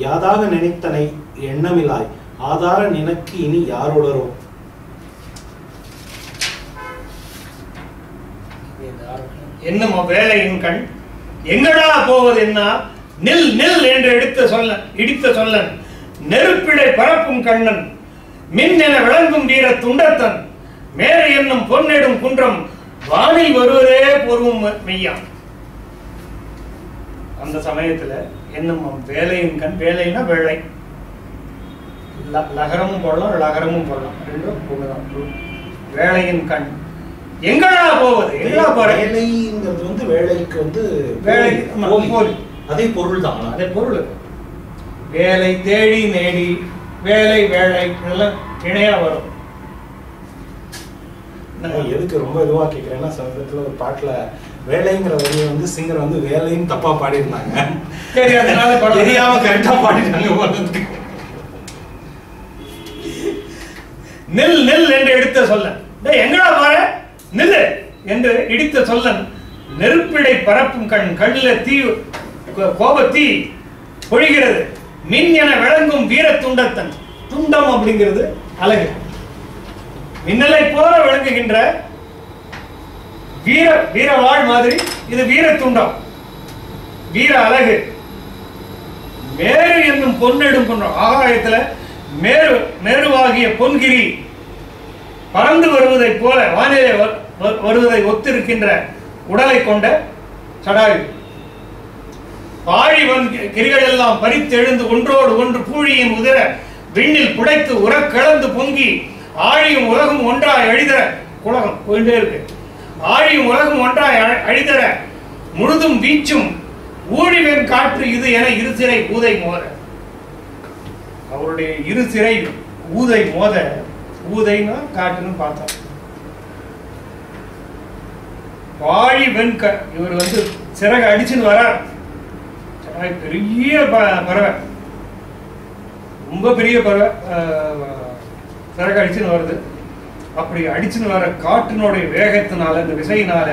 யாதாக நினைத்தனை எண்ணமிலாய் ஆதார நினக்கு இனி யாரோடரோ என்னும் வேலையின் கண் எங்கடா போவது என்ன நில் நில் என்று இடித்த சொல்லன் நெருப்பிடை பரப்பும் கண்ணன் மின் என விளங்கும் வீர துண்டத்தன் மேறு என்னும் பொன்னிடும் குன்றம் வானில் வருவதே பொருவும் மெய்யான். அந்த சமயத்துல என்னும் வேலையின் கண் வேலைன்னா வேலை லகரமும் போடலாம் லகரமும் போடலாம் ரெண்டும் ஒண்ணுதான். வேலையின் கண் எங்கடா போவது எங்கடா போற வேலைங்கிறது வேலைக்கு வேலை அதே பொருள் தான். அதே பொருள் வேலை தேடி நேடி வேலை வேலை இதெல்லாம் இணையா வரும். எதுக்கு ரொம்ப இதுவா கேட்கிறேன்னா சமீபத்துல ஒரு பாட்டுல வேலைங்கிற வழியை சிங்கர் வேலைன்னு தப்பா பாடிருந்தாங்க. தெரியாம கரெக்டா பாடிட்டாங்க. நெல் நெல் என்று எடுத்த சொல்லன் எங்கடா பாரு நில்லு என்று இடித்த சொல்லன் நெருப்பிடை பரப்பும் கண்ணில தீ கோப தீ பொழிகிறது. மின் என விளங்கும் வீர துண்டத்தன் துண்டம் அப்படிங்கிறது அழகு. மின்னலை போல விளங்குகின்ற வீரவாள் மாதிரி இது வீர துண்டம் வீர அழகு. மேரு என்னும் பொன்னெடும் குன்றம் ஆகாயத்துல மேருவாகிய பொன்கிரி பறந்து வருவதை போல வானிலை வருவதை ஒத்திருக்கின்ற உடலை கொண்ட சடாயு பாழிவன் கிரிகள் எல்லாம் பறித்தெழுந்து ஒன்றோடு ஒன்று பூழியின் உதிர விண்ணில் புடைத்து உரக்கிழந்து பொங்கி ஆழியும் உலகம் ஒன்றாய் அழிதர உலகம் போயிட்டே இருக்கு. ஆழியும் உலகம் ஒன்றாய் அழிதர முழுதும் வீச்சும் ஊழிவன் காற்று இது என இரு சிறை ஊதை மோத. அவருடைய இரு சிறை ஊதை மோத, ஊதைன்னா காற்றுன்னு பார்த்தோம். வாழி வெண்க இவர் வந்து சிறகு அடிச்சுன்னு வரார். பெரிய பறவை, ரொம்ப பெரிய பறவை, சிறகு அடிச்சுன்னு வருது. அப்படி அடிச்சுன்னு வர காற்றினுடைய வேகத்தினால, இந்த விசையினால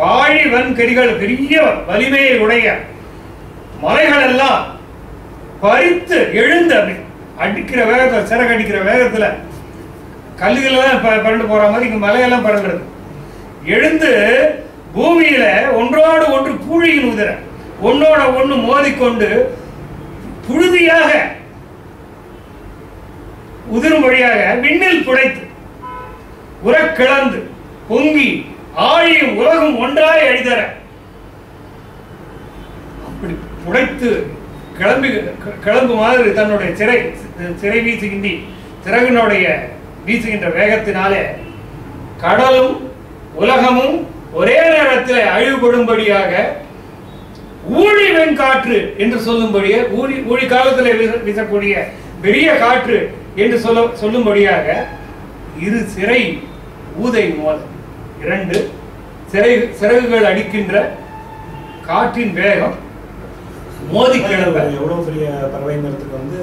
வாழி வெண்கடிகள் பெரிய வலிமையை உடைய மலைகள் எல்லாம் பறித்து எழுந்து அடிக்கிற வேகத்தில், சிறகு அடிக்கிற வேகத்துல கல்லுகள் எல்லாம் பறந்து போற மாதிரி இங்க மலையெல்லாம் பறந்துடுது. எழுந்து பூமியில ஒன்றோடு ஒன்று பூழியின் உதிர, ஒன்னோட ஒன்று மோதிக்கொண்டு புழுதியாக உதிரும்படியாக விண்ணில் புடைத்து உரக்கிளந்து பொங்கி ஆழியும் உலகம் ஒன்றாய் அழிதர. அப்படி புடைத்து கிளம்பு மாதிரி தன்னுடைய சிறை வீசுகின்ற சிறகினுடைய வீசுகின்ற வேகத்தினாலே கடலும் உலகமும் ஒரே நேரத்தில் அழிவுபடும்படியாக ஊழி வெண்காற்று என்று சொல்லும்படியே, ஊழி காலத்தில் வீசக்கூடிய பெரிய காற்று என்று சொல்லும்படியாக இரு சிறை ஊதை மோத, இரண்டு சிறகுகள் அடிக்கின்ற காற்றின் வேகம் மோதி கிளம்ப. எவ்வளவு பெரிய பறவைங்கிறதுக்கு வந்து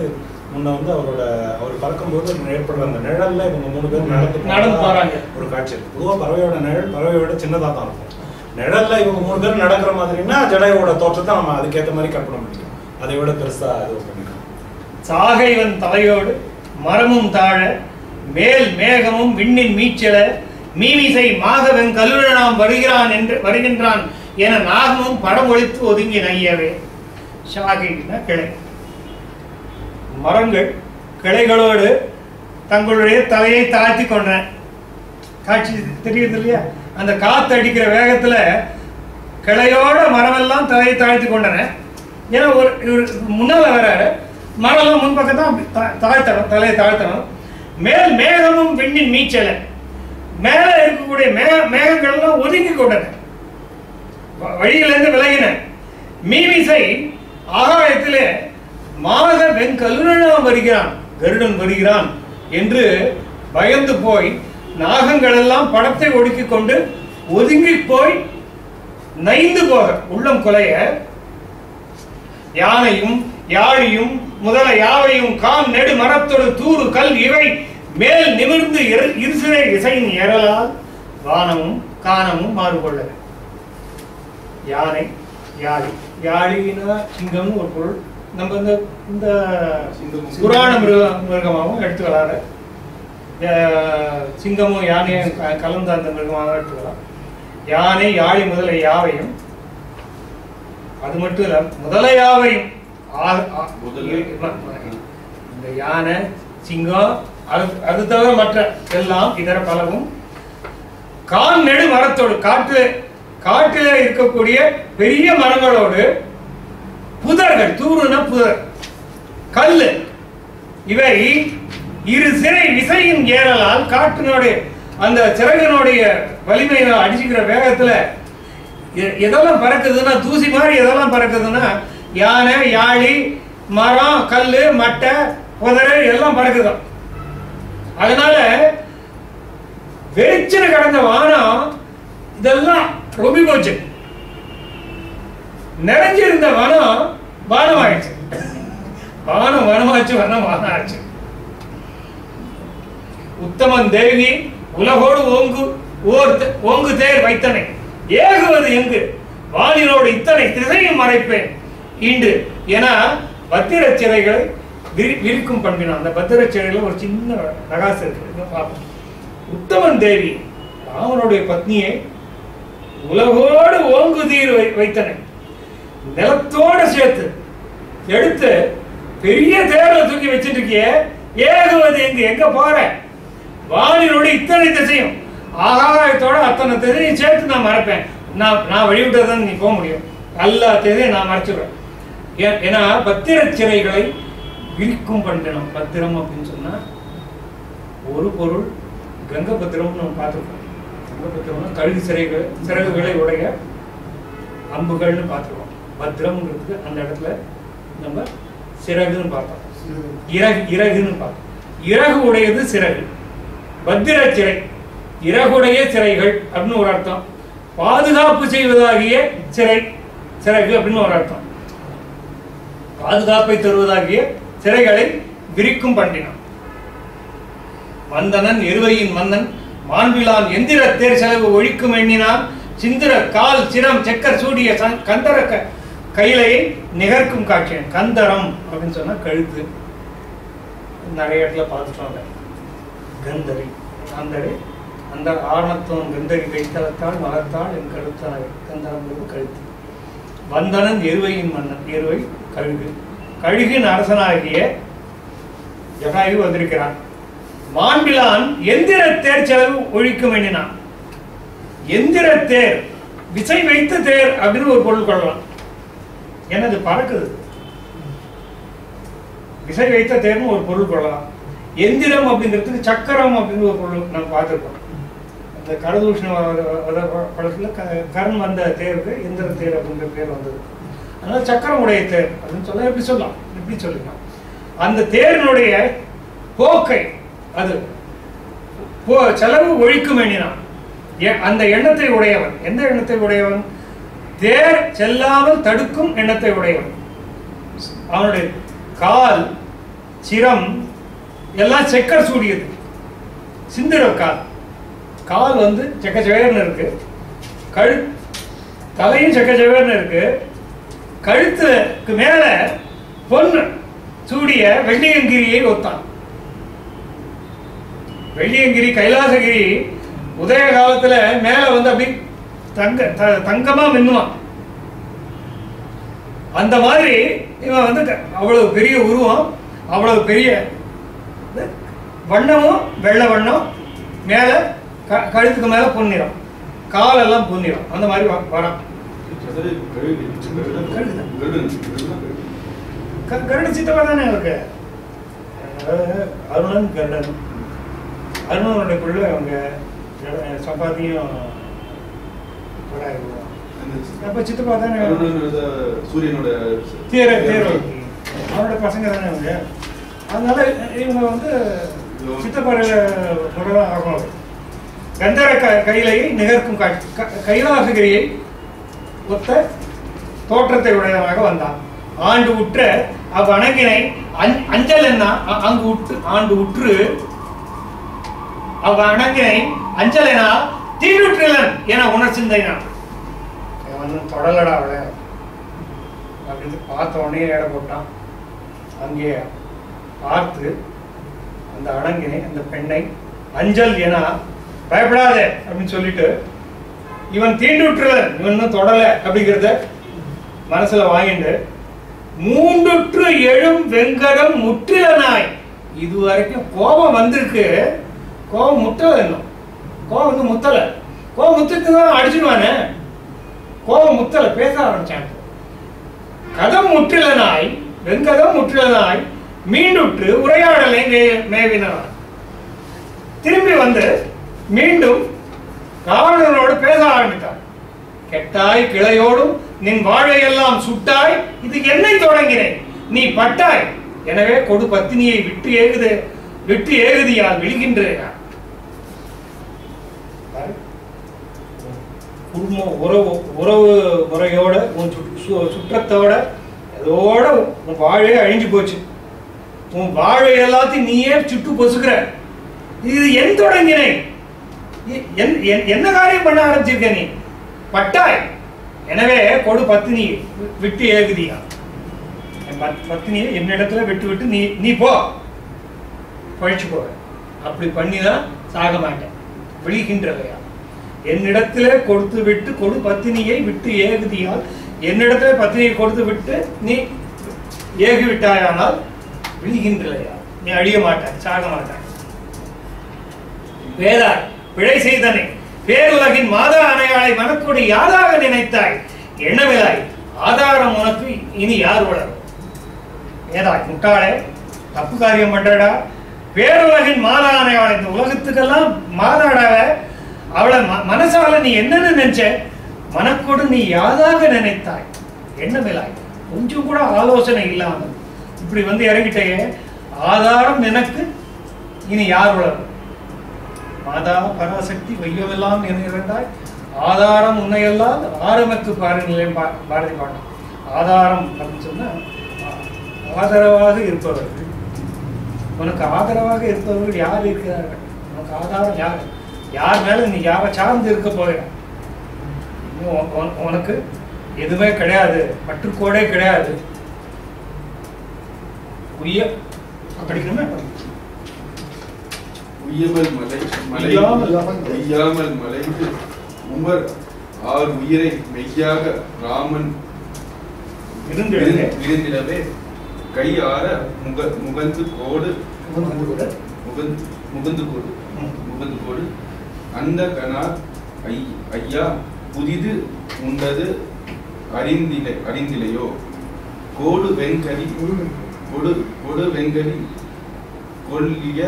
முன்ன வந்து அவர் பறக்கும்போது ஏற்படுற அந்த நிழல்ல இவங்க 3 பேர் நடந்து போறாங்க ஒரு காட்சி. பொதுவாக பறவையோட நிழல் பறவையோட சின்னதாக தான் இருக்கும். நிழல்ல இவங்க 3 பேர் நடக்கிற மாதிரின்னா ஜடையோட தோற்றத்தை நம்ம அதுக்கேற்ற மாதிரி கற்பனை பண்ணிக்கலாம். அதை விட பெருசா இது பண்ணிக்கலாம். சாகைவன் தலையோடு மரமும் தாழ மேல் மேகமும் விண்ணின் மீச்சல மீமிசை மாகவன் கல்லுழனாம் வருகின்றான் என நாகமும் படம் ஒழித்து ஒதுங்கி நையவே. சாகைனா கிளை. மரங்கள் கிளைகளோடு தங்களுடைய தலையை தாழ்த்தி கொண்ட காட்சி தெரியுது இல்லையா? அந்த காத்து அடிக்கிற வேகத்துல கிளையோட மரமெல்லாம் தலையை தாழ்த்தி கொண்டன. ஏன்னா முன்னால வர்றாரு, மரம் முன்பக்கம் தாழ்த்தணும், தலையை தாழ்த்தணும். மேல் மேகமும் விண்ணின் மீச்சல, மேல இருக்கக்கூடிய மேகங்கள் எல்லாம் ஒதுங்கி கொண்டன, வழியிலிருந்து விலகின. மீமிசை ஆகாயத்திலே மாக வெண்கல்லுழனாம் வருகிறான், கருடன் வருகிறான் என்று பயந்து போய் நாகங்கள் எல்லாம் படத்தை ஒடுக்கிக் கொண்டு ஒதுங்கி போய் நைந்து போக உள்ளம் கொலைய யானையும் யாழியும் முதல யாவையும் காம் நெடு மரத்தொடு தூறு கல் இவை மேல் நிமிர்ந்து இருசிறை இசையின் எறலால் வானமும் காணமும் மாறுகொள்ள. யானை யாழி, யாழினா சிங்கம்னு ஒரு பொருள். நம்ம இந்த புராண மிருகமாகவும் எடுத்துக்கலாத, சிங்கமும் யானையும் கலந்த அந்த மிருகமாக எடுத்துக்கலாம். யானை யாழி முதலை யாவையும், அது மட்டும் இல்ல முதலை யாவையும், இந்த யானை சிங்கம் அது தவிர மற்ற எல்லாம் இதர பலவும் கான் நெடு மரத்தோடு காட்டிலே இருக்கக்கூடிய பெரிய மரங்களோடு புதர்கள், தூறுன புதர், கல்லு இவை இரு சிறை விசையின் ஏறலால் காற்றினுடைய அந்த சிறகனுடைய வலிமையினால் அடிச்சுக்கிற வேகத்துல எதெல்லாம் பறக்குதுன்னா, தூசி மாதிரி எதெல்லாம் பறக்குதுன்னா யானை யாழி மரம் கல்லு மட்டை புதரை எல்லாம் பறக்குதான். அதனால வெறிச்சனை கடந்த வானம் இதெல்லாம் ரொம்ப போச்சு. நிறைஞ்சிருந்த வனம் வானம் ஆயிடுச்சு, வானம் வனமாச்சு, வனம் வானம் ஆச்சு. உத்தமன் தேவி உலகோடு ஓங்கு தேர் வைத்தனை ஏகுவது எங்கு வானிலோடு இத்தனை திசையும் மறைப்பேன் இன்று என பத்திர சிறைகளை விரிக்கும் பண்பினான். அந்த பத்திர சிறையில ஒரு சின்ன நகாசம் இருக்கு, பார்ப்போம். உத்தமன் தேவி ராமனுடைய பத்னியை உலகோடு ஓங்குதீர் வைத்தனை நிலத்தோடு சேர்த்து எடுத்து பெரிய தேர்ல தூக்கி வச்சுட்டு இருக்கிய, ஏகுவது எங்க போற வானிலோடு இத்தனை திசையும் ஆகாயத்தோட அத்தனை திசையும் சேர்த்து நான் மறைப்பேன். நான் வழிவிட்டதான் நீ போக முடியும், எல்லா திசையும் நான் மறைச்சிடுவேன். ஏன்னா பத்திர சிறைகளை விரிக்கும் பண்றோம். பத்திரம் அப்படின்னு சொன்னா ஒரு பொருள். கங்க பத்திரம் நம்ம பார்த்துருக்கோம். கங்க பத்திரம்னா கழுகு சிறைகளை உடைய அம்புகள்னு பார்த்துருக்கோம். பத்ரம்ங்கிறதுக்கு அந்த இடத்துல நம்ம சிறகுன்னு பார்த்தோம். இறகுன்னு பார்த்தோம். இறகு உடையது சிறகு. பத்திர சிறை, இறகுடைய சிறைகள் அப்படின்னு ஒரு அர்த்தம். பாதுகாப்பு செய்வதாகிய சிறகு அப்படின்னு ஒரு அர்த்தம். பாதுகாப்பை தருவதாகிய சிறைகளை விரிக்கும் பண்டினம். மந்தனன் எருவையின் மன்னன் மாண்பிலான் எந்திர தேர் செலவு ஒழிக்கும் எண்ணினான் சிந்திர கால் சிரம் செக்கர் சூடிய கந்தர கையிலையை நிகர்க்கும் காட்சியன். கந்தரம் அப்படின்னு சொன்னா கழுத்து. நிறைய இடத்துல பார்த்துட்டோம். கந்தரி கந்தரி அந்த ஆரணத்துவம் கந்தரி கைத்தளத்தால் மலர்த்தால் என் கழுத்தாய். கந்தரம் கழுத்து. வந்தனன் எருவையின் மன்னன், எருவை கழுகு. கழுகின் அரசனாகிய ஜடாயு வந்திருக்கிறான். மாண்பிலான் எந்திர தேர் செலவு ஒழிக்கும் எண்ணினான். எந்திர தேர், விசை வைத்த தேர் அப்படின்னு ஒரு பொருள் கொள்ளலாம். என்னது பறக்குது, விசை வைத்த தேர்னு ஒரு பொருள் கொள்ளலாம். எந்திரம் அப்படிங்கிறதுக்கு சக்கரம் அப்படின்னு ஒரு பொருள் நம்ம பார்த்துருக்கோம். அந்த கரதூஷண படத்துல கரண் வந்த தேருக்கு எந்திர தேர் அப்படிங்கிற பேர் வந்தது. அதனால சக்கரம் உடைய தேர் அப்படின்னு சொல்ல எப்படி சொல்லலாம், எப்படி சொல்லிக்கலாம். அந்த தேரினுடைய போக்கை அது செலவு ஒழிக்கும் எண்ணினான். அந்த எண்ணத்தை உடையவன். எந்த எண்ணத்தை உடையவன்? தேர் செல்லாமல் தடுக்கும் எண்ணத்தை உடையவன். அவனுடைய கால் சிரம் எல்லாம் செக்கர் சூடியது. சிந்திர கால், கால் வந்து செக்கச்சவேர்னு இருக்கு, தலையும் செக்கச்சவேர்னு இருக்கு. கழுத்துக்கு மேல பொண்ணு சூடிய வெள்ளியங்கிரியை ஒத்தான். வெள்ளியங்கிரி கைலாசகிரி உதய காலத்துல மேல வந்து அப்படி தங்கமா மின்னுவான். அந்த மாதிரி இவன் வந்து அவ்வளவு பெரிய உருவம், அவ்வளவு பெரிய வண்ணமும் வெள்ளை வண்ணம், மேல கழுத்துக்கு மேல பொன்னிறம், காலெல்லாம் பொன்னிறம். அந்த மாதிரி வரான். கருட சித்தப்பா தானே இருக்கு. அருணன் கருடன். அருணனுடைய பிள்ளை அவங்க சப்பாத்தியும் அப்ப சித்தப்பா தானே சூரியனோட அவனோட பசங்க தானே அவங்க. அதனால இவங்க வந்து சித்தப்பாறையில முறைதான் ஆகும். கந்தர கையிலையை நிகர்க்கும் காட்சி. கைலாசகிரியை ஒத்த தோற்றத்தை உடையவனாக வந்தான். ஆண்டு உற்ற அவ்வணங்கினை அஞ்சல் என்ன அங்கு உற்று ஆண்டு உற்று அவ்வணங்கினை அஞ்சல் என தீண்டுற்றலன் என உணர்ச்சிந்தான். தொடலடா அவளை அப்படின்னு பார்த்த உடனே எடை போட்டான். அங்கே பார்த்து அந்த அணங்கினை, அந்த பெண்ணை அஞ்சல் என பயப்படாத அப்படின்னு சொல்லிட்டு இவன் தீண்டுற்றலன், இவன் தொடல அப்படிங்கிறத மனசுல வாங்கிட்டு மூண்டுற்று எழும் வெங்கடம் முற்றிலனாய். இது வரைக்கும் கோபம் வந்திருக்கு, கோபம் முட்டல, இன்னும் கோபம் வந்து முத்தல. கோபம் முத்துதான் அடிச்சுடுவானே, கோபம் முத்தல, பேச ஆரம்பிச்சாங்க. கதம் முற்றிலனாய், வெங்கதம் முற்றிலனாய் மீண்டுற்று உரையாடலை மேவினார். திரும்பி வந்து மீண்டும் ராவணனோடு பேச ஆரம்பித்தார். கெட்டாய் கிளையோடும் நின் வாழையெல்லாம் சுட்டாய், இது என்னை தொடங்கினேன், நீ பட்டாய், எனவே கொடு பத்தினியை விட்டு ஏகுதியால் விழுகின்றேன். உறவு முறையோட உன் சுற்றத்தோட அதோட உன் வாழையே அழிஞ்சு போச்சு. உன் வாழை எல்லாத்தையும் நீயே சுட்டு பொசுக்கிற. இது என் தொடங்கினை, என்ன காரியம் பண்ண ஆரம்பிச்சிருக்க நீ? பட்டாய், எனவே கொடு பத்தினி விட்டு ஏகுதியா. பத்தினியை என்னிடத்துல விட்டு நீ போ, பழிச்சு போக. அப்படி பண்ணிதான் சாக மாட்டேன். விழுகின்றவையா என்னிடத்துல கொடுத்து விட்டு கொடு பத்தினியை விட்டு ஏகுதியால், என்னிடத்துல பத்தினியை கொடுத்து விட்டு நீ ஏகி விட்டாயானால் விழுகின்றவையா, நீ அழிய மாட்டாய், சாக மாட்டாய். வேதாய் பிழை செய்தனை பேருலகின் மாதா அணையாளை மனக்கொடி யாராக நினைத்தாய், எண்ணவிலாய் ஆதாரம் உனக்கு இனி யார் வளரும். ஏதாய் முட்டாளே, தப்பு காரியம் பண்றடா. பேருலகின் மாதா அணையாளை, இந்த உலகத்துக்கெல்லாம் மாதாடாவ, அவளை மனசால நீ என்னன்னு நினைச்ச, மனக்கொடு நீ யாராக நினைத்தாய். எண்ணமில்லாய், கொஞ்சம் கூட ஆலோசனை இல்லாமல் இப்படி வந்து இறங்கிட்டே. ஆதாரம் எனக்கு இனி யார் உலகம்? மாதா பராசக்தி வையமெல்லாம் நிறைந்தாய், ஆதாரம் உன்னையெல்லாம் ஆரம்பக்கு பாருங்களேன் பாரதி பாடம். ஆதாரம் அப்படின்னு சொன்னா ஆதரவாக இருப்பவர்கள். உனக்கு ஆதரவாக இருப்பவர்கள் யார் இருக்கிறார்கள்? உனக்கு ஆதாரம் யார்? யார் மேல நீ யாரை சார்ந்து இருக்க போகிற? உனக்கு எதுவுமே கிடையாது, பற்றுக்கோடே கிடையாது. படிக்கணுமே. உய்யமல் மலைந்து உமர் ஆர் உயிரை மெய்யாக ராமன் விருந்திடவே கையார முகந்து கோடு அந்த கனார் ஐயா புதிது உண்டது அறிந்திலையோ கோடு வெங்கரி கொல்லிய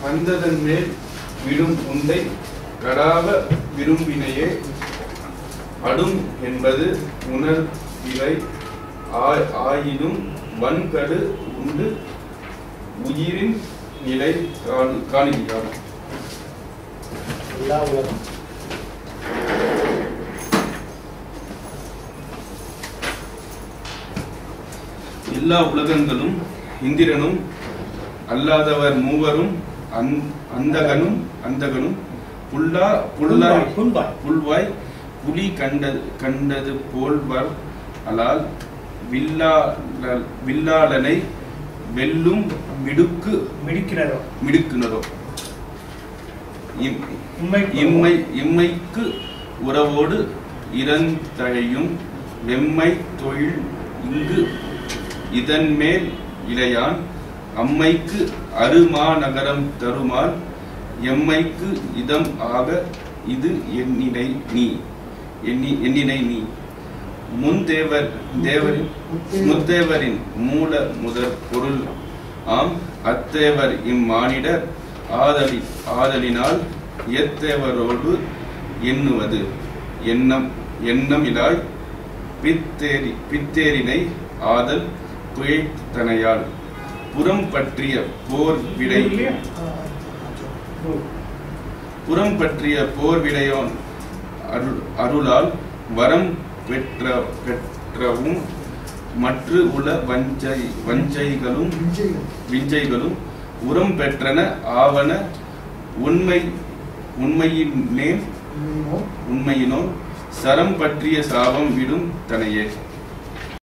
வந்ததன் மேல் விடும் உண்டை கடாவ விரும்பினையே அடும் என்பது உணர் இவை ஆயினும் வன்கடு உண்டு உயிரின் நிலை காணுகிறார். எல்லா உலகங்களும் இந்திரனும் அல்லாதவர் மூவரும் அந்தகனும் புல்வாய் புலி கண்டது போல்வர் அலால் வில்லாளனை வெல்லும் மிடுக்கினரோ இம்மைக்கு உறவோடு இறந்தழையும் வெம்மை தொழில் இங்கு இதன் மேல் இளையான் அம்மைக்கு அருமாநகரம் தருமால் எம்மைக்கு இதம் ஆக இது எண்ணினை நீ முத்தேவரின் மூல முதற் பொருள் ஆம் அத்தேவர் இம்மானிடர் ஆதலினால் எத்தேவரோடு எண்ணுவது எண்ணமிலாய் பித்தேரினை ஆதல் பிழைத்தனையால் புறம் பற்றிய போர் விடையோன் அருளால் வரம் பெற்றவும் மற்ற உல விஞ்சைகளும் உரம் பெற்றன ஆவன உண்மையினோ சரம் பற்றிய சாபம் விடும் தனையே.